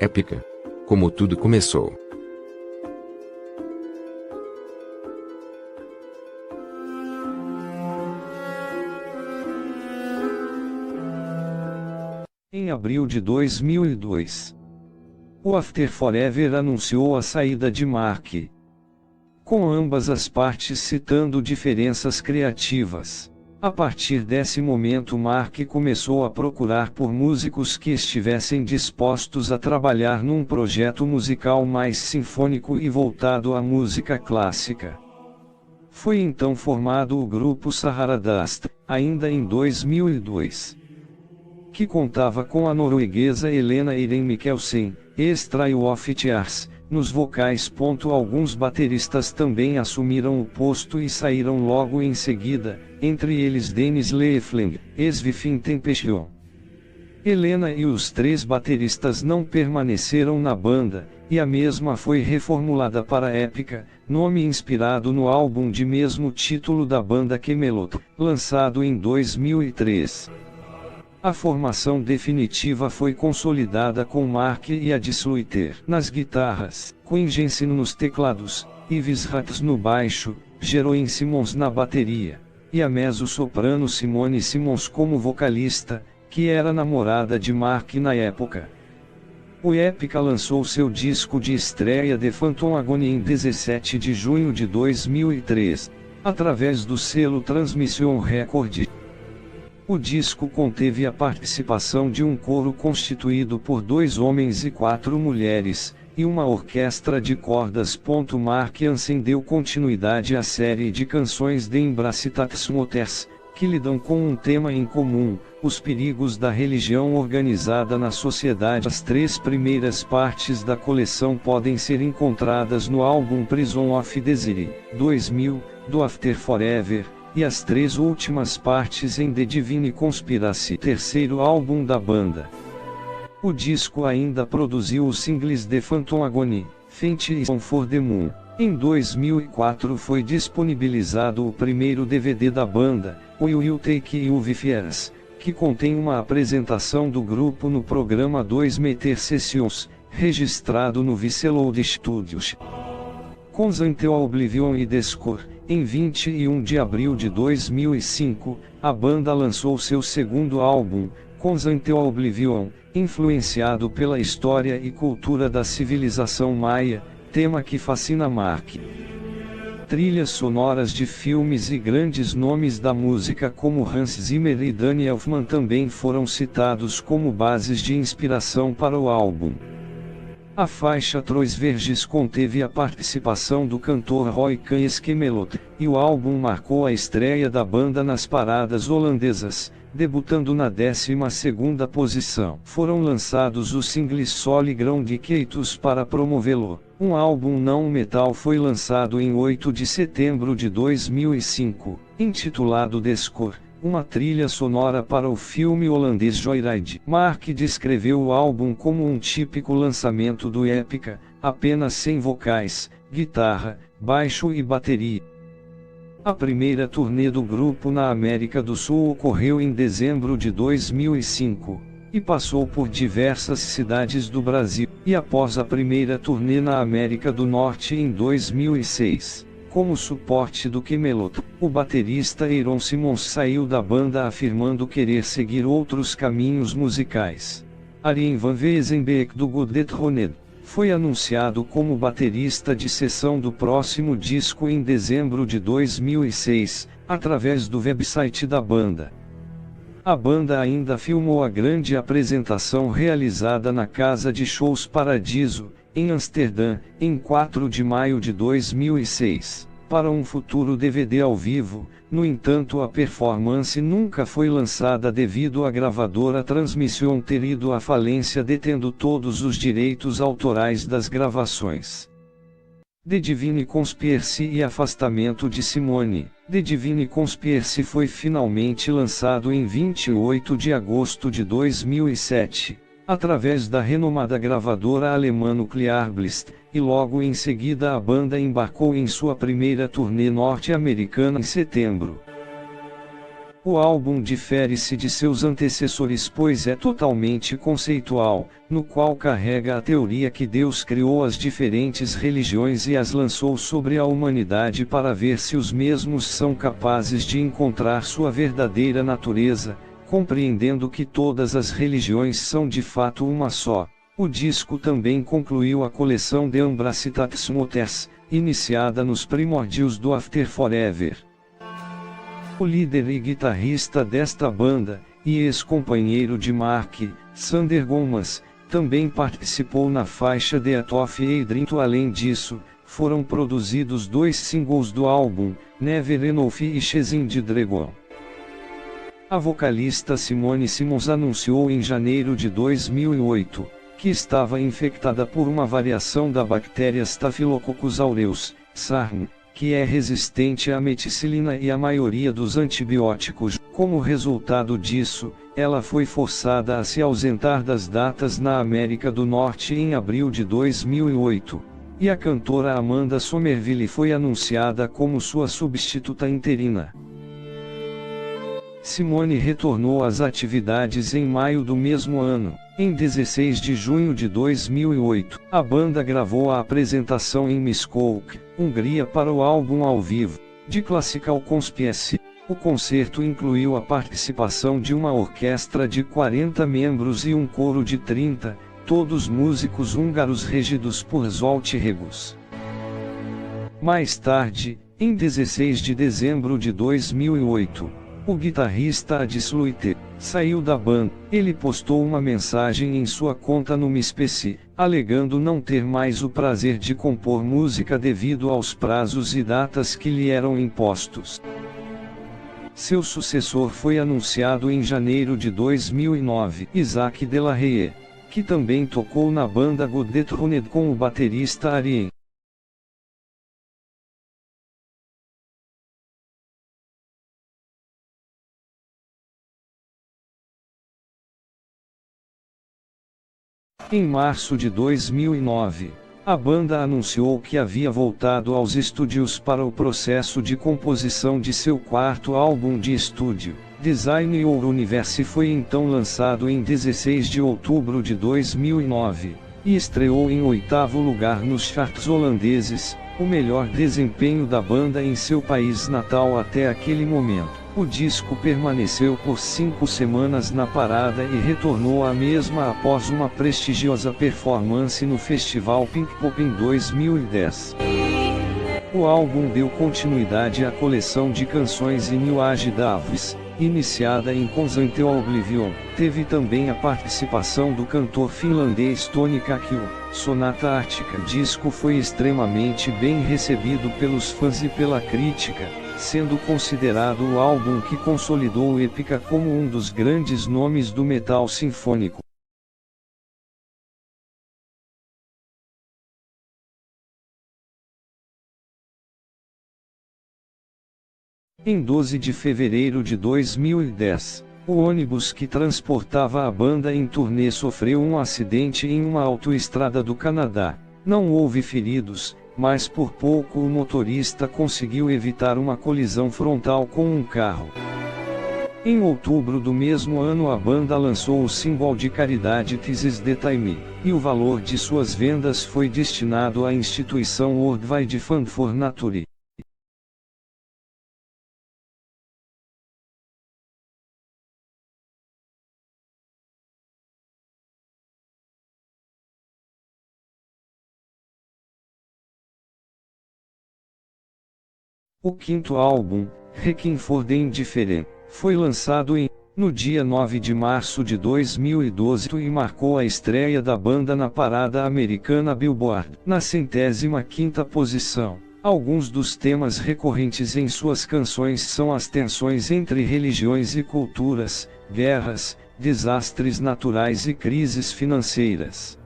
Épica. Como tudo começou. Em abril de 2002, o After Forever anunciou a saída de Mark, com ambas as partes citando diferenças criativas. A partir desse momento, Mark começou a procurar por músicos que estivessem dispostos a trabalhar num projeto musical mais sinfônico e voltado à música clássica. Foi então formado o grupo Sahara Dust, ainda em 2002. Que contava com a norueguesa Helena Eirin Mikkelsen, ex-Trio of Tears, nos vocais. Alguns bateristas também assumiram o posto e saíram logo em seguida, entre eles Dennis Leefling, ex-Within Temptation. Helena e os 3 bateristas não permaneceram na banda, e a mesma foi reformulada para Épica, nome inspirado no álbum de mesmo título da banda Kamelot, lançado em 2003. A formação definitiva foi consolidada com Mark e Adi Sluiter nas guitarras, Quinn Jensen nos teclados, Yves Ratz no baixo, Jeroen Simons na bateria, e a mezzo-soprano Simone Simons como vocalista, que era namorada de Mark na época. O Épica lançou seu disco de estreia The Phantom Agony em 17 de junho de 2003, através do selo Transmission Records. O disco conteve a participação de um coro constituído por 2 homens e 4 mulheres, e uma orquestra de cordas. Mark Hansen deu continuidade à série de canções de Embracitats Moters, que lidam com um tema em comum, os perigos da religião organizada na sociedade. As 3 primeiras partes da coleção podem ser encontradas no álbum Prison of Desire, 2000, do After Forever, e as 3 últimas partes em The Divine Conspiracy, terceiro álbum da banda. O disco ainda produziu os singles The Phantom Agony, Faint e Song for the Moon. Em 2004 foi disponibilizado o primeiro DVD da banda, o You Take You With Us, que contém uma apresentação do grupo no programa 2 Meter Sessions, registrado no Viceload Studios. Com Until Oblivion e Descore, em 21 de abril de 2005, a banda lançou seu segundo álbum, Until Oblivion, influenciado pela história e cultura da civilização maia, tema que fascina Mark. Trilhas sonoras de filmes e grandes nomes da música como Hans Zimmer e Danny Elfman também foram citados como bases de inspiração para o álbum. A faixa Trois Verges conteve a participação do cantor Roy Keyes Kamelot, e o álbum marcou a estreia da banda nas paradas holandesas, debutando na 12ª posição. Foram lançados os singles Solid Ground e Keitus para promovê-lo. Um álbum não metal foi lançado em 8 de setembro de 2005, intitulado Descore, uma trilha sonora para o filme holandês Joyride. Mark descreveu o álbum como um típico lançamento do Épica, apenas sem vocais, guitarra, baixo e bateria. A primeira turnê do grupo na América do Sul ocorreu em dezembro de 2005, e passou por diversas cidades do Brasil, e após a primeira turnê na América do Norte em 2006. Como suporte do Kamelot, o baterista Aaron Simons saiu da banda afirmando querer seguir outros caminhos musicais. Arjen van Wezenbeek do Godet Roned foi anunciado como baterista de sessão do próximo disco em dezembro de 2006, através do website da banda. A banda ainda filmou a grande apresentação realizada na Casa de Shows Paradiso, em Amsterdã, em 4 de maio de 2006, para um futuro DVD ao vivo. No entanto, a performance nunca foi lançada devido à gravadora Transmission ter ido à falência detendo todos os direitos autorais das gravações. The Divine Conspiracy e afastamento de Simone. The Divine Conspiracy foi finalmente lançado em 28 de agosto de 2007. Através da renomada gravadora alemã Nuclear Blast, e logo em seguida a banda embarcou em sua primeira turnê norte-americana em setembro. O álbum difere-se de seus antecessores pois é totalmente conceitual, no qual carrega a teoria que Deus criou as diferentes religiões e as lançou sobre a humanidade para ver se os mesmos são capazes de encontrar sua verdadeira natureza, compreendendo que todas as religiões são de fato uma só. O disco também concluiu a coleção de Ambracitats Motors, iniciada nos primórdios do After Forever. O líder e guitarrista desta banda, e ex-companheiro de Mark, Sander Gomas, também participou na faixa The Art of Adrian. Além disso, foram produzidos 2 singles do álbum, Never Enough e Chasing the Dragon. A vocalista Simone Simons anunciou em janeiro de 2008, que estava infectada por uma variação da bactéria Staphylococcus aureus, SARM, que é resistente à meticilina e à maioria dos antibióticos. Como resultado disso, ela foi forçada a se ausentar das datas na América do Norte em abril de 2008, e a cantora Amanda Somerville foi anunciada como sua substituta interina. Simone retornou às atividades em maio do mesmo ano. Em 16 de junho de 2008, a banda gravou a apresentação em Miskolc, Hungria para o álbum ao vivo, de Classical Conspiracy. O concerto incluiu a participação de uma orquestra de 40 membros e um coro de 30, todos músicos húngaros regidos por Zsolt Regus. Mais tarde, em 16 de dezembro de 2008, o guitarrista Adi Sluiter saiu da banda. Ele postou uma mensagem em sua conta no MySpace, alegando não ter mais o prazer de compor música devido aos prazos e datas que lhe eram impostos. Seu sucessor foi anunciado em janeiro de 2009, Isaac Delahaye, que também tocou na banda Godethroned com o baterista Arien. Em março de 2009, a banda anunciou que havia voltado aos estúdios para o processo de composição de seu quarto álbum de estúdio. Design Your Universe foi então lançado em 16 de outubro de 2009, e estreou em 8º lugar nos charts holandeses, o melhor desempenho da banda em seu país natal até aquele momento. O disco permaneceu por 5 semanas na parada e retornou à mesma após uma prestigiosa performance no Festival Pinkpop em 2010. O álbum deu continuidade à coleção de canções In New Age Davis, iniciada em Constant Oblivion. Teve também a participação do cantor finlandês Tony Kakio, Sonata Ártica. O disco foi extremamente bem recebido pelos fãs e pela crítica, sendo considerado o álbum que consolidou o Epica como um dos grandes nomes do metal sinfônico. Em 12 de fevereiro de 2010, o ônibus que transportava a banda em turnê sofreu um acidente em uma autoestrada do Canadá. Não houve feridos, mas por pouco o motorista conseguiu evitar uma colisão frontal com um carro. Em outubro do mesmo ano a banda lançou o single de caridade This Is The Time, e o valor de suas vendas foi destinado à instituição Worldwide Fund for Nature. O quinto álbum, Requiem for the Indifferent, foi lançado no dia 9 de março de 2012 e marcou a estreia da banda na parada americana Billboard, na 105ª posição. Alguns dos temas recorrentes em suas canções são as tensões entre religiões e culturas, guerras, desastres naturais e crises financeiras.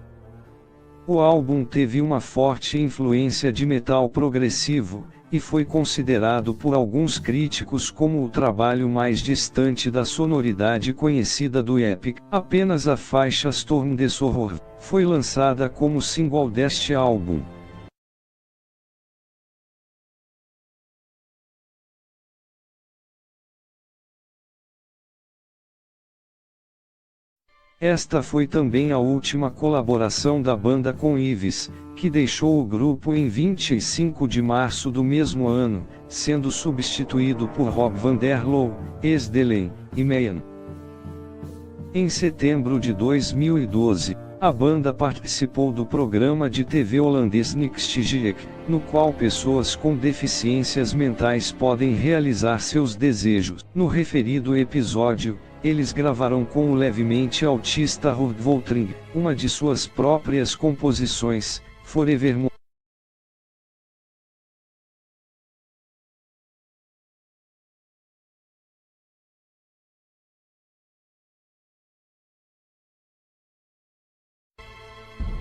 O álbum teve uma forte influência de metal progressivo, e foi considerado por alguns críticos como o trabalho mais distante da sonoridade conhecida do Epic. Apenas a faixa Storm the Sorrow foi lançada como single deste álbum. Esta foi também a última colaboração da banda com Ives, que deixou o grupo em 25 de março do mesmo ano, sendo substituído por Rob van der Loo, ex-Delen, e Meyan. Em setembro de 2012, a banda participou do programa de TV holandês Nikstijek, no qual pessoas com deficiências mentais podem realizar seus desejos. No referido episódio, eles gravaram com o levemente autista Ruud Voltring, uma de suas próprias composições, Forevermore.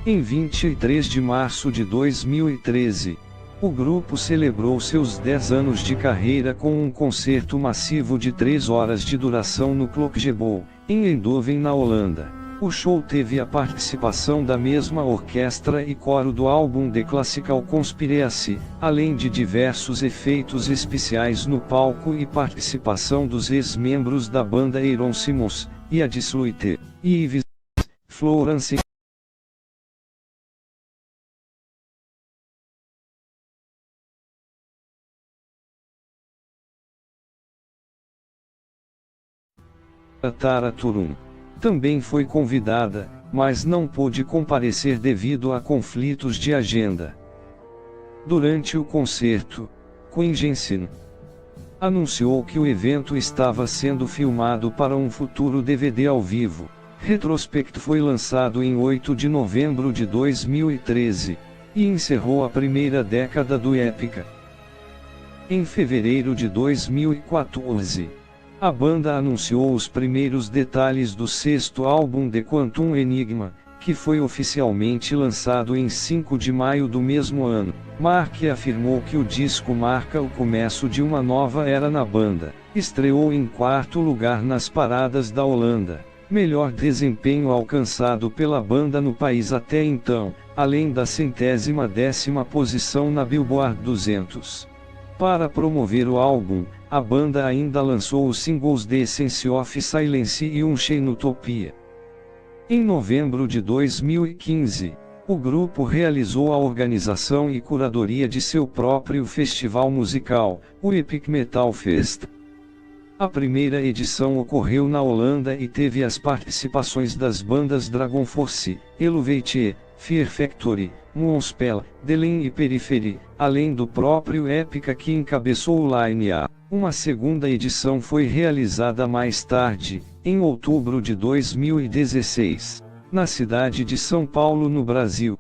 Em 23 de março de 2013, o grupo celebrou seus 10 anos de carreira com um concerto massivo de 3 horas de duração no Klokgebouw, em Eindhoven, na Holanda. O show teve a participação da mesma orquestra e coro do álbum The Classical Conspiracy, além de diversos efeitos especiais no palco e participação dos ex-membros da banda Aaron Simons, Iad Sluiter, e Yves Florence. Tara Turum também foi convidada, mas não pôde comparecer devido a conflitos de agenda. Durante o concerto, Queen Jensen anunciou que o evento estava sendo filmado para um futuro DVD ao vivo. Retrospect foi lançado em 8 de novembro de 2013, e encerrou a primeira década do Epica. Em fevereiro de 2014, a banda anunciou os primeiros detalhes do sexto álbum The Quantum Enigma, que foi oficialmente lançado em 5 de maio do mesmo ano. Mark afirmou que o disco marca o começo de uma nova era na banda. Estreou em 4º lugar nas paradas da Holanda, melhor desempenho alcançado pela banda no país até então, além da 110ª posição na Billboard 200. Para promover o álbum, a banda ainda lançou os singles The Essence of Silence e Unchained Utopia. Em novembro de 2015, o grupo realizou a organização e curadoria de seu próprio festival musical, o Epic Metal Fest. A primeira edição ocorreu na Holanda e teve as participações das bandas Dragon Force, Eluveitie, Fear Factory, Moonspell, Delen e Periphery, além do próprio Epica que encabeçou o line-up. Uma segunda edição foi realizada mais tarde, em outubro de 2016, na cidade de São Paulo, no Brasil.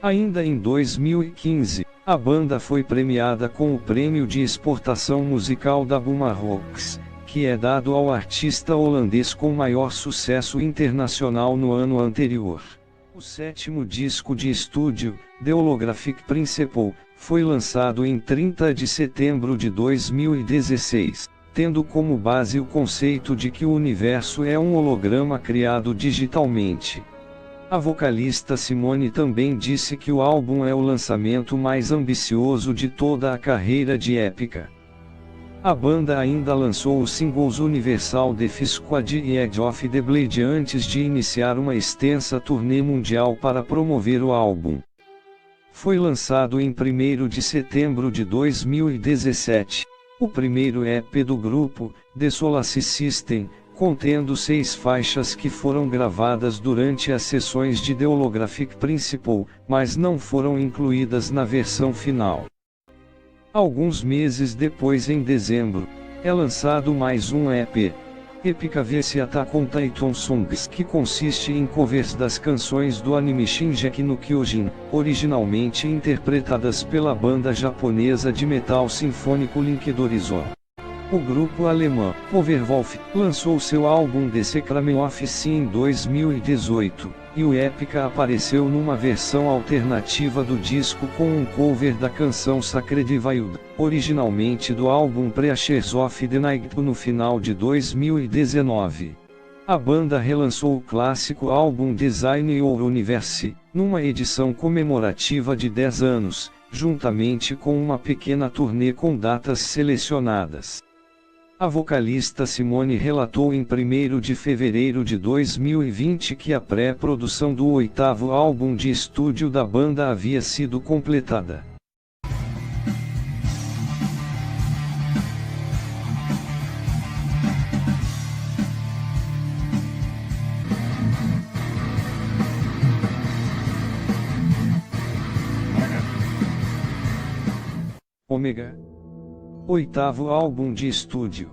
Ainda em 2015, a banda foi premiada com o Prêmio de Exportação Musical da Buma Rocks, que é dado ao artista holandês com maior sucesso internacional no ano anterior. O 7º disco de estúdio, The Holographic Principle, foi lançado em 30 de setembro de 2016, tendo como base o conceito de que o universo é um holograma criado digitalmente. A vocalista Simone também disse que o álbum é o lançamento mais ambicioso de toda a carreira de Epica. A banda ainda lançou os singles Universal Death Squad e Edge of the Blade antes de iniciar uma extensa turnê mundial para promover o álbum. Foi lançado em 1º de setembro de 2017, o primeiro EP do grupo, The Solace System, contendo 6 faixas que foram gravadas durante as sessões de The Holographic Principle, mas não foram incluídas na versão final. Alguns meses depois, em dezembro, é lançado mais um EP, Epica vs Attack on Titan Songs, que consiste em covers das canções do anime Shingeki no Kyojin, originalmente interpretadas pela banda japonesa de metal sinfônico Linked Horizon. O grupo alemão, Powerwolf, lançou seu álbum The Sacrament of Sin em 2018, e o Epica apareceu numa versão alternativa do disco com um cover da canção Sacred Wild, originalmente do álbum Preachers of the Night no final de 2019. A banda relançou o clássico álbum Design Your Universe, numa edição comemorativa de 10 anos, juntamente com uma pequena turnê com datas selecionadas. A vocalista Simone relatou em 1º de fevereiro de 2020 que a pré-produção do 8º álbum de estúdio da banda havia sido completada. Ômega. 8º álbum de estúdio.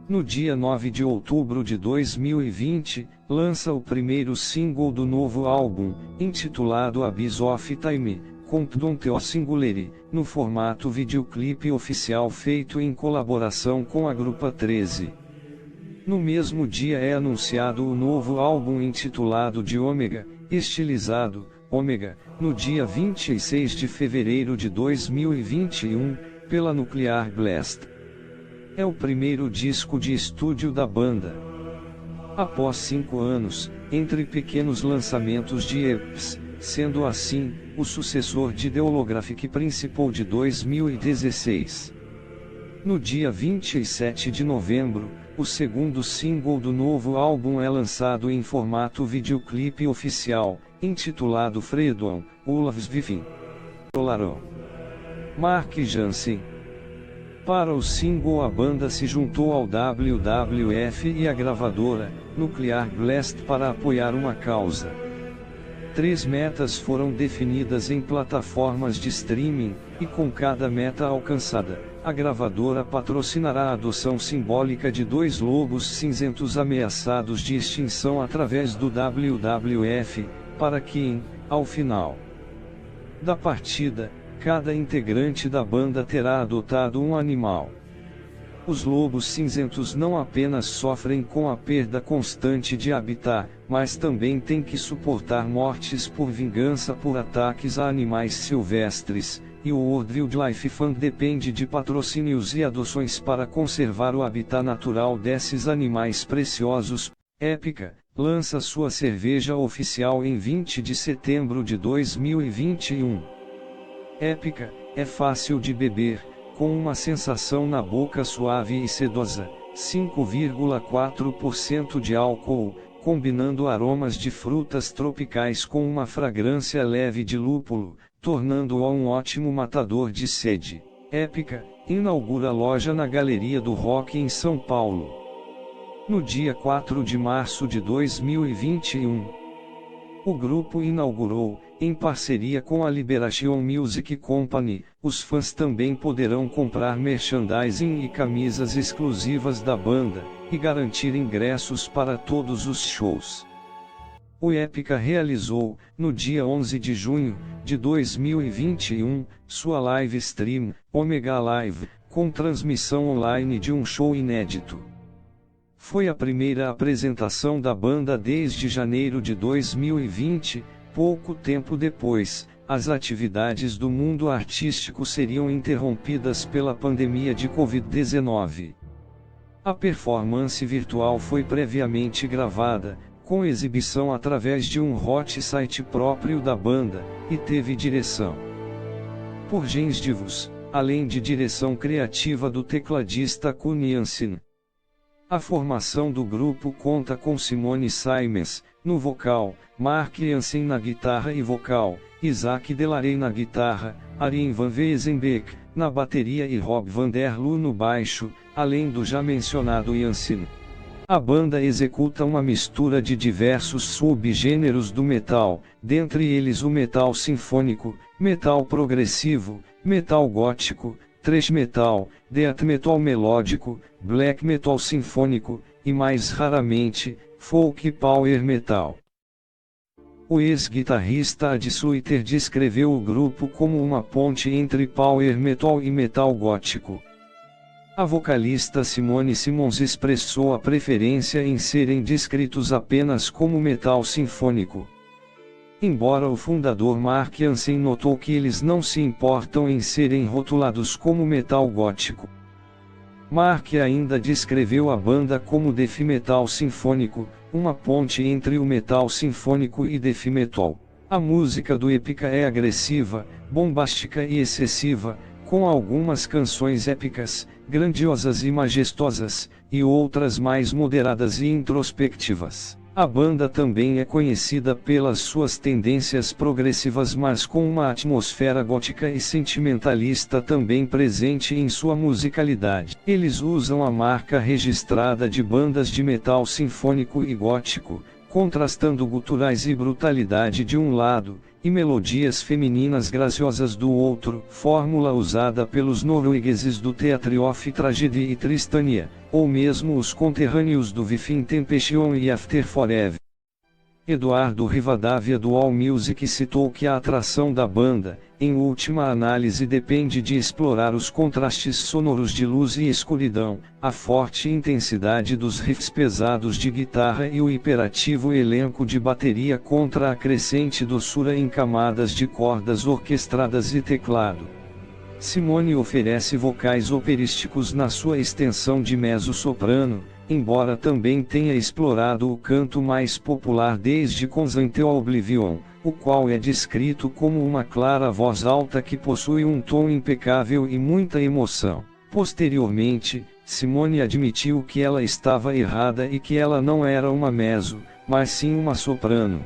No dia 9 de outubro de 2020, lança o primeiro single do novo álbum, intitulado Abyss of Time, com Pdon'Teo Singularity, no formato videoclipe oficial feito em colaboração com a Grupa 13. No mesmo dia é anunciado o novo álbum intitulado de Ômega, estilizado, Ômega, no dia 26 de fevereiro de 2021, pela Nuclear Blast. É o primeiro disco de estúdio da banda. Após 5 anos, entre pequenos lançamentos de EPs, sendo assim, o sucessor de The Holographic Principle de 2016. No dia 27 de novembro, o segundo single do novo álbum é lançado em formato videoclipe oficial, intitulado Freedom, Olaf's Within. Mark Jansen. Para o single a banda se juntou ao WWF e a gravadora, Nuclear Blast, para apoiar uma causa. 3 metas foram definidas em plataformas de streaming, e com cada meta alcançada, a gravadora patrocinará a adoção simbólica de 2 lobos cinzentos ameaçados de extinção através do WWF, para que, ao final da partida, cada integrante da banda terá adotado um animal. Os lobos cinzentos não apenas sofrem com a perda constante de habitat, mas também têm que suportar mortes por vingança por ataques a animais silvestres, e o World Wildlife Fund depende de patrocínios e adoções para conservar o habitat natural desses animais preciosos. Épica lança sua cerveja oficial em 20 de setembro de 2021. Épica é fácil de beber, com uma sensação na boca suave e sedosa, 5,4% de álcool, combinando aromas de frutas tropicais com uma fragrância leve de lúpulo, tornando-o um ótimo matador de sede. Épica inaugura loja na Galeria do Rock em São Paulo. No dia 4 de março de 2021, o grupo inaugurou, em parceria com a Liberation Music Company, os fãs também poderão comprar merchandising e camisas exclusivas da banda, e garantir ingressos para todos os shows. O Épica realizou, no dia 11 de junho, de 2021, sua live stream, Ômega Live, com transmissão online de um show inédito. Foi a primeira apresentação da banda desde janeiro de 2020, pouco tempo depois, as atividades do mundo artístico seriam interrompidas pela pandemia de Covid-19. A performance virtual foi previamente gravada, com exibição através de um hot site próprio da banda, e teve direção por Jens Divos, além de direção criativa do tecladista Kun Jansen. A formação do grupo conta com Simone Simons, no vocal, Mark Jansen na guitarra e vocal, Isaac Delarey na guitarra, Arjen van Wezenbeek, na bateria e Rob van der Loo no baixo, além do já mencionado Jansen. A banda executa uma mistura de diversos subgêneros do metal, dentre eles o metal sinfônico, metal progressivo, metal gótico, thrash metal, death metal melódico, black metal sinfônico, e mais raramente, folk power metal. O ex-guitarrista Ad Sluiter descreveu o grupo como uma ponte entre power metal e metal gótico. A vocalista Simone Simons expressou a preferência em serem descritos apenas como metal sinfônico. Embora o fundador Mark Jansen notou que eles não se importam em serem rotulados como metal gótico. Mark ainda descreveu a banda como death metal sinfônico, uma ponte entre o metal sinfônico e death metal. A música do Épica é agressiva, bombástica e excessiva, com algumas canções épicas, grandiosas e majestosas, e outras mais moderadas e introspectivas. A banda também é conhecida pelas suas tendências progressivas, mas com uma atmosfera gótica e sentimentalista também presente em sua musicalidade. Eles usam a marca registrada de bandas de metal sinfônico e gótico, contrastando guturais e brutalidade de um lado, e melodias femininas graciosas do outro, fórmula usada pelos noruegueses do Theatre of Tragedy e Tristania, ou mesmo os conterrâneos do Within Temptation e After Forever. Eduardo Rivadavia do AllMusic citou que a atração da banda, em última análise, depende de explorar os contrastes sonoros de luz e escuridão, a forte intensidade dos riffs pesados de guitarra e o hiperativo elenco de bateria contra a crescente doçura em camadas de cordas orquestradas e teclado. Simone oferece vocais operísticos na sua extensão de mezzo-soprano, embora também tenha explorado o canto mais popular desde Consent to Oblivion, o qual é descrito como uma clara voz alta que possui um tom impecável e muita emoção. Posteriormente, Simone admitiu que ela estava errada e que ela não era uma mezzo, mas sim uma soprano.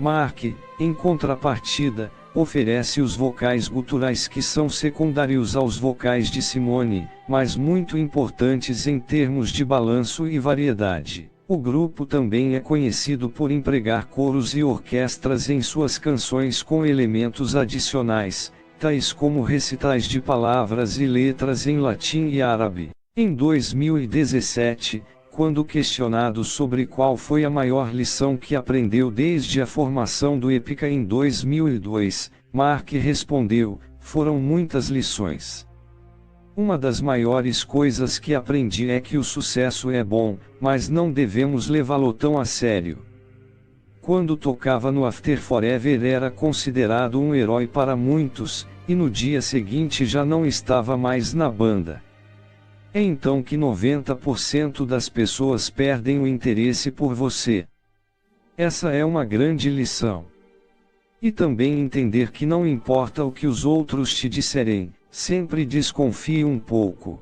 Mark, em contrapartida, oferece os vocais guturais que são secundários aos vocais de Simone, mas muito importantes em termos de balanço e variedade. O grupo também é conhecido por empregar coros e orquestras em suas canções com elementos adicionais, tais como recitais de palavras e letras em latim e árabe. Em 2017, quando questionado sobre qual foi a maior lição que aprendeu desde a formação do Epica em 2002, Mark respondeu: "Foram muitas lições. Uma das maiores coisas que aprendi é que o sucesso é bom, mas não devemos levá-lo tão a sério." Quando tocava no After Forever era considerado um herói para muitos, e no dia seguinte já não estava mais na banda. É então que 90% das pessoas perdem o interesse por você. Essa é uma grande lição. E também entender que não importa o que os outros te disserem, sempre desconfie um pouco.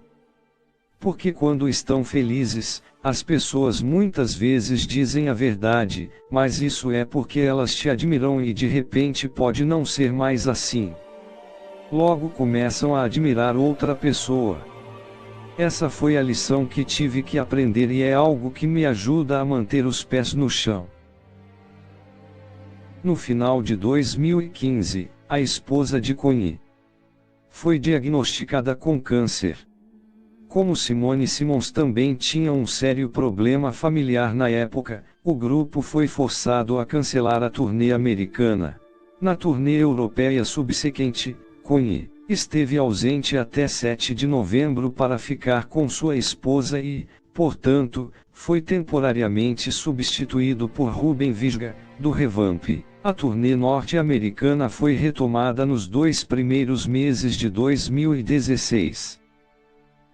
Porque quando estão felizes, as pessoas muitas vezes dizem a verdade, mas isso é porque elas te admiram e de repente pode não ser mais assim. Logo começam a admirar outra pessoa. Essa foi a lição que tive que aprender e é algo que me ajuda a manter os pés no chão. No final de 2015, a esposa de Connie foi diagnosticada com câncer. Como Simone Simons também tinha um sério problema familiar na época, o grupo foi forçado a cancelar a turnê americana. Na turnê europeia subsequente, Connie esteve ausente até 7 de novembro para ficar com sua esposa e, portanto, foi temporariamente substituído por Ruben Visga, do Revamp. A turnê norte-americana foi retomada nos 2 primeiros meses de 2016.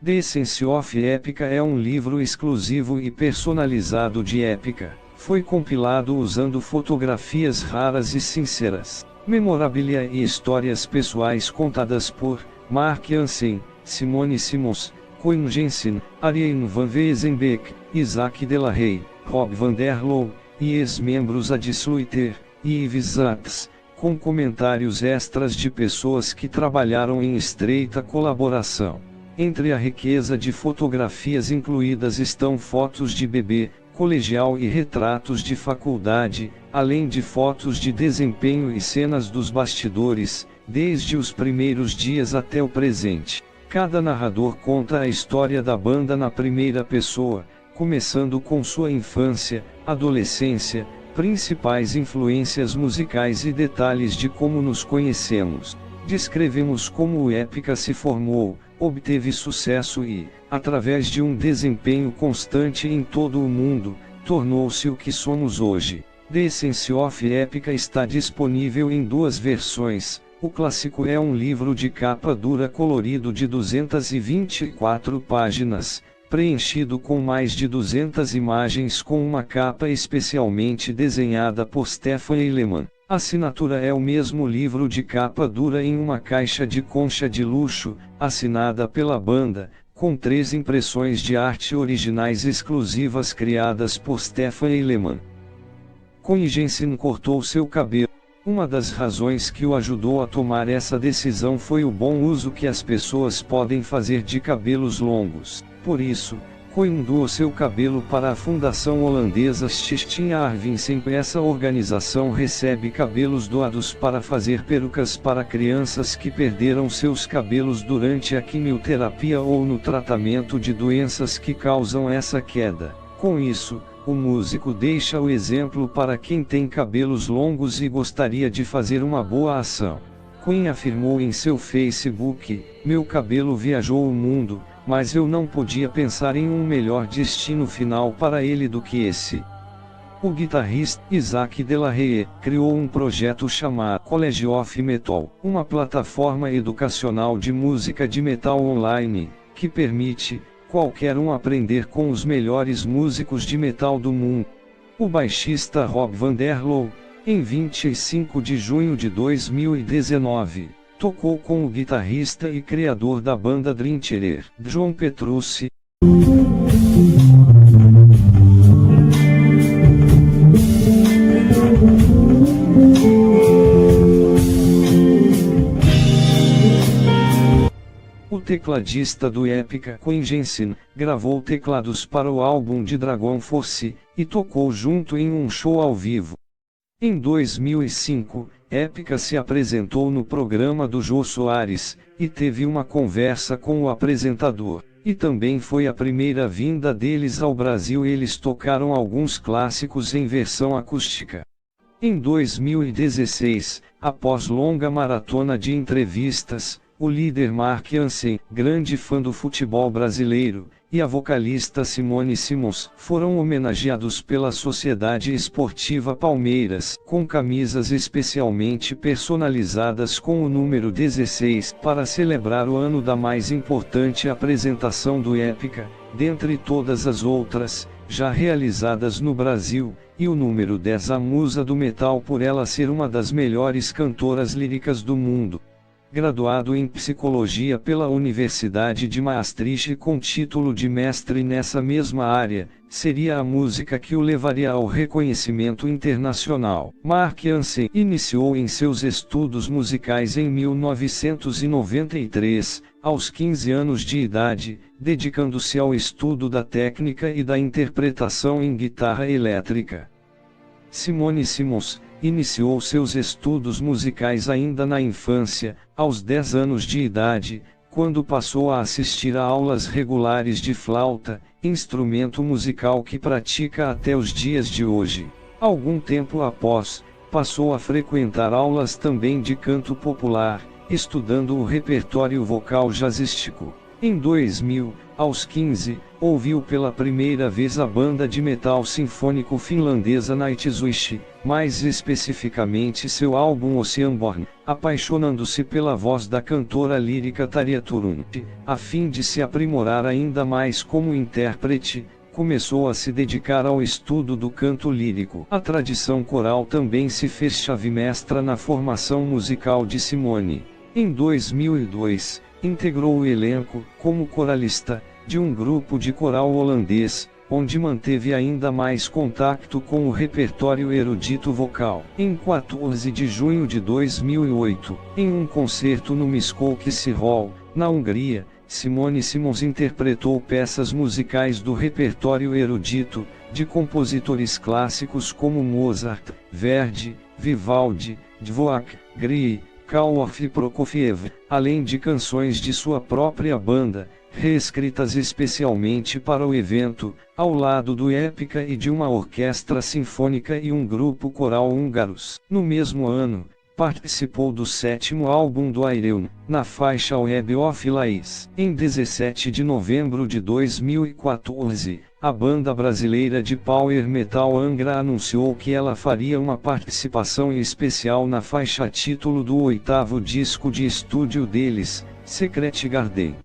The Essence of Epica é um livro exclusivo e personalizado de Epica. Foi compilado usando fotografias raras e sinceras, memorabilia e histórias pessoais contadas por Mark Jansen, Simone Simons, Koen Jensen, Arjen van Wezenbeek, Isaac Delahaye, Rob van der Loo, e ex-membros Ad Sluiter e Yves Zatz, com comentários extras de pessoas que trabalharam em estreita colaboração. Entre a riqueza de fotografias incluídas estão fotos de bebê, colegial e retratos de faculdade, além de fotos de desempenho e cenas dos bastidores, desde os primeiros dias até o presente. Cada narrador conta a história da banda na primeira pessoa, começando com sua infância, adolescência, principais influências musicais e detalhes de como nos conhecemos. Descrevemos como o Epica se formou, obteve sucesso e, através de um desempenho constante em todo o mundo, tornou-se o que somos hoje. The Essence of Epica está disponível em 2 versões. O clássico é um livro de capa dura colorido de 224 páginas, preenchido com mais de 200 imagens com uma capa especialmente desenhada por Stefan Eileman. A assinatura é o mesmo livro de capa dura em uma caixa de concha de luxo, assinada pela banda, com 3 impressões de arte originais exclusivas criadas por Stefan Ehleman. Connie Jensen cortou seu cabelo. Uma das razões que o ajudou a tomar essa decisão foi o bom uso que as pessoas podem fazer de cabelos longos. Por isso, Connie doou seu cabelo para a fundação holandesa Stichting Arvinsen. Essa organização recebe cabelos doados para fazer perucas para crianças que perderam seus cabelos durante a quimioterapia ou no tratamento de doenças que causam essa queda. Com isso, o músico deixa o exemplo para quem tem cabelos longos e gostaria de fazer uma boa ação. Queen afirmou em seu Facebook: "Meu cabelo viajou o mundo, mas eu não podia pensar em um melhor destino final para ele do que esse." O guitarrista Isaac Delahaye criou um projeto chamado College of Metal, uma plataforma educacional de música de metal online, que permite qualquer um aprender com os melhores músicos de metal do mundo. O baixista Rob Van Der Loo, em 25 de junho de 2019, tocou com o guitarrista e criador da banda Dream Theater, John Petrucci. O tecladista do Epica, Connie Jensen, gravou teclados para o álbum de Dragon Force, e tocou junto em um show ao vivo. Em 2005, Epica se apresentou no programa do Jô Soares, e teve uma conversa com o apresentador. E também foi a primeira vinda deles ao Brasil. Eles tocaram alguns clássicos em versão acústica. Em 2016, após longa maratona de entrevistas, o líder Mark Jansen, grande fã do futebol brasileiro, e a vocalista Simone Simons foram homenageados pela Sociedade Esportiva Palmeiras, com camisas especialmente personalizadas com o número 16, para celebrar o ano da mais importante apresentação do Epica, dentre todas as outras, já realizadas no Brasil, e o número 10 a musa do metal por ela ser uma das melhores cantoras líricas do mundo. Graduado em Psicologia pela Universidade de Maastricht com título de mestre nessa mesma área, seria a música que o levaria ao reconhecimento internacional. Mark Jansen iniciou em seus estudos musicais em 1993, aos 15 anos de idade, dedicando-se ao estudo da técnica e da interpretação em guitarra elétrica. Simone Simons iniciou seus estudos musicais ainda na infância, aos 10 anos de idade, quando passou a assistir a aulas regulares de flauta, instrumento musical que pratica até os dias de hoje. Algum tempo após, passou a frequentar aulas também de canto popular, estudando o repertório vocal jazzístico. Em 2000, aos 15, ouviu pela primeira vez a banda de metal sinfônico finlandesa Nightwish, mais especificamente seu álbum Oceanborn, apaixonando-se pela voz da cantora lírica Tarja Turunen. A fim de se aprimorar ainda mais como intérprete, começou a se dedicar ao estudo do canto lírico. A tradição coral também se fez chave-mestra na formação musical de Simone. Em 2002, integrou o elenco, como coralista, de um grupo de coral holandês, onde manteve ainda mais contato com o repertório erudito vocal. Em 14 de junho de 2008, em um concerto no Miskolci Hall, na Hungria, Simone Simons interpretou peças musicais do repertório erudito, de compositores clássicos como Mozart, Verdi, Vivaldi, Dvorak, Grieg, Kaloff e Prokofiev, além de canções de sua própria banda, reescritas especialmente para o evento, ao lado do Epica e de uma orquestra sinfônica e um grupo coral húngaros. No mesmo ano, participou do 7º álbum do Ayreon, na faixa Web of Lies. Em 17 de novembro de 2014, a banda brasileira de power metal Angra anunciou que ela faria uma participação especial na faixa título do 8º disco de estúdio deles, Secret Garden.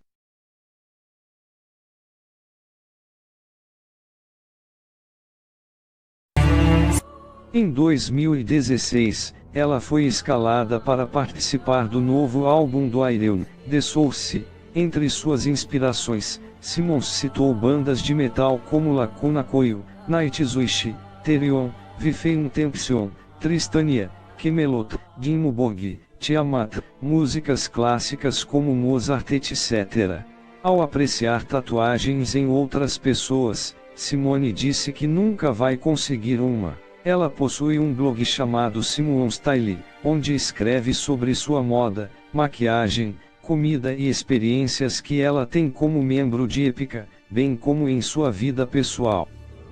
Em 2016, ela foi escalada para participar do novo álbum do Ayreon, The Source, Entre suas inspirações, Simmons citou bandas de metal como Lacuna Coil, Nightwish, Therion, Vivien Temptation, Tristania, Camelot, Dimmu Borgir, Tiamat, músicas clássicas como Mozart etc. Ao apreciar tatuagens em outras pessoas, Simone disse que nunca vai conseguir uma. Ela possui um blog chamado Simone Style, onde escreve sobre sua moda, maquiagem, comida e experiências que ela tem como membro de Epica, bem como em sua vida pessoal.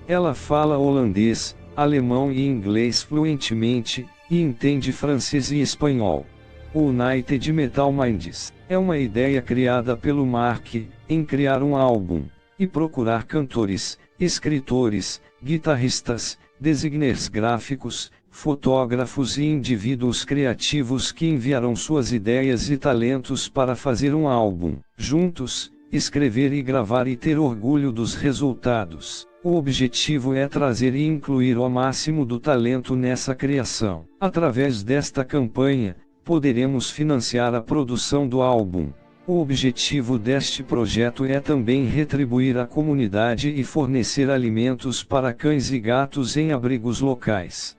Ela fala holandês, alemão e inglês fluentemente, e entende francês e espanhol. O United Metal Minds é uma ideia criada pelo Mark, em criar um álbum, e procurar cantores, escritores, guitarristas, designers gráficos, fotógrafos e indivíduos criativos que enviaram suas ideias e talentos para fazer um álbum, juntos, escrever e gravar e ter orgulho dos resultados. O objetivo é trazer e incluir o máximo do talento nessa criação. Através desta campanha, poderemos financiar a produção do álbum. O objetivo deste projeto é também retribuir a comunidade e fornecer alimentos para cães e gatos em abrigos locais.